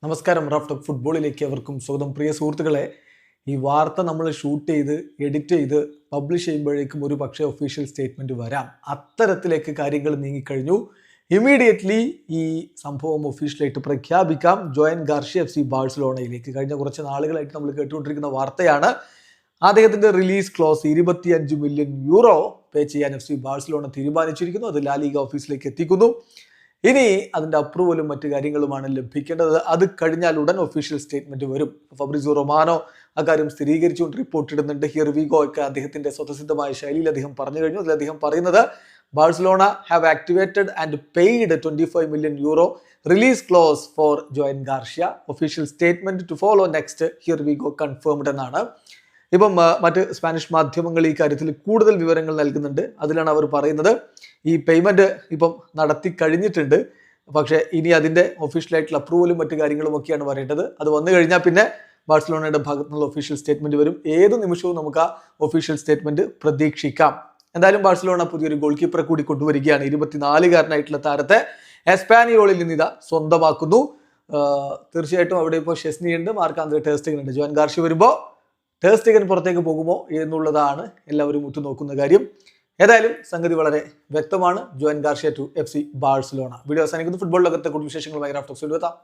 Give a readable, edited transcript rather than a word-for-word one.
നമസ്കാരം. Raf talk ഫുട്ബോളിലേക്ക് അവർക്കും സ്വാഗതം. പ്രിയ സുഹൃത്തുക്കളെ, ഈ വാർത്ത നമ്മൾ ഷൂട്ട് ചെയ്ത് എഡിറ്റ് ചെയ്ത് പബ്ലിഷ് ചെയ്യുമ്പോഴേക്കും ഒരു പക്ഷേ ഒഫീഷ്യൽ സ്റ്റേറ്റ്മെന്റ് വരാം. അത്തരത്തിലേക്ക് കാര്യങ്ങൾ നീങ്ങിക്കഴിഞ്ഞു. ഇമ്മീഡിയറ്റ്ലി ഈ സംഭവം ഒഫീഷ്യലായിട്ട് പ്രഖ്യാപിക്കാം. ജോയൻ ഗാർഷ്യ FC ബാഴ്സലോണയിലേക്ക്. കഴിഞ്ഞ കുറച്ച് നാളുകളായിട്ട് നമ്മൾ കേട്ടുകൊണ്ടിരിക്കുന്ന വാർത്തയാണ്. അദ്ദേഹത്തിന്റെ release clause 25 million euro pay ചെയ്യാൻ FC ബാഴ്സലോണ തീരുമാനിച്ചിരിക്കുന്നു. അത് ലാ ലീഗ ഓഫീസിലേക്ക് എത്തിക്കുന്നു. ഇനി അതിന്റെ അപ്രൂവലും മറ്റു കാര്യങ്ങളുമാണ് ലഭിക്കേണ്ടത്. അത് കഴിഞ്ഞാൽ ഉടൻ ഒഫീഷ്യൽ സ്റ്റേറ്റ്മെന്റ് വരും. ഫബ്രിസിയോ റൊമാനോ അക്കാര്യം സ്ഥിരീകരിച്ചുകൊണ്ട് റിപ്പോർട്ട് ഇടുന്നുണ്ട്. ഹിയർ വി ഗോ ഒക്കെ അദ്ദേഹത്തിന്റെ സ്വതസിദ്ധമായ ശൈലിയിൽ അദ്ദേഹം പറഞ്ഞു കഴിഞ്ഞു. അതിൽ അദ്ദേഹം പറയുന്നത് Barcelona have activated and paid 25 million euro release clause for Joan Garcia. Official statement to follow next. Here we go confirmed എന്നാണ്. ഇപ്പം മറ്റ് സ്പാനിഷ് മാധ്യമങ്ങൾ ഈ കാര്യത്തിൽ കൂടുതൽ വിവരങ്ങൾ നൽകുന്നുണ്ട്. അതിലാണ് അവർ പറയുന്നത് ഈ പേയ്മെന്റ് ഇപ്പം നടത്തി കഴിഞ്ഞിട്ടുണ്ട്, പക്ഷേ ഇനി അതിന്റെ ഒഫീഷ്യലായിട്ടുള്ള അപ്രൂവലും മറ്റു കാര്യങ്ങളും ഒക്കെയാണ് പറയേണ്ടത്. അത് വന്നു കഴിഞ്ഞാൽ പിന്നെ ബാഴ്സലോണയുടെ ഭാഗത്തു നിന്നുള്ള ഒഫീഷ്യൽ സ്റ്റേറ്റ്മെന്റ് വരും. ഏത് നിമിഷവും നമുക്ക് ആ ഒഫീഷ്യൽ സ്റ്റേറ്റ്മെന്റ് പ്രതീക്ഷിക്കാം. എന്തായാലും ബാഴ്സലോണ പുതിയൊരു ഗോൾ കീപ്പറെ കൂടി കൊണ്ടുവരികയാണ്. 24-കാരനായിട്ടുള്ള താരത്തെ എസ്പാനിയോളിൽ നിന്ന് ഇതാ സ്വന്തമാക്കുന്നു. തീർച്ചയായിട്ടും അവിടെ ഇപ്പോൾ ഷെസ്നി ഉണ്ട്, മാർക്ക് ആന്ദ്രെ ടെർ സ്റ്റെഗൻ ഉണ്ട്. ജോയൻ ഗാർഷ്യ വരുമ്പോൾ ടെർ സ്റ്റെഗൻ പുറത്തേക്ക് പോകുമോ എന്നുള്ളതാണ് എല്ലാവരും ഉറ്റുനോക്കുന്ന കാര്യം. ഏതായാലും സംഗതി വളരെ വ്യക്തമാണ്. Joan Garcia to FC Barcelona. Video അവസാനിക്കുന്നു. ഫുട്ബോൾ ലോകത്തെ കൂടുതൽ വിശേഷങ്ങളുമായി റാഫ് ടോക്സിൽ എത്താം.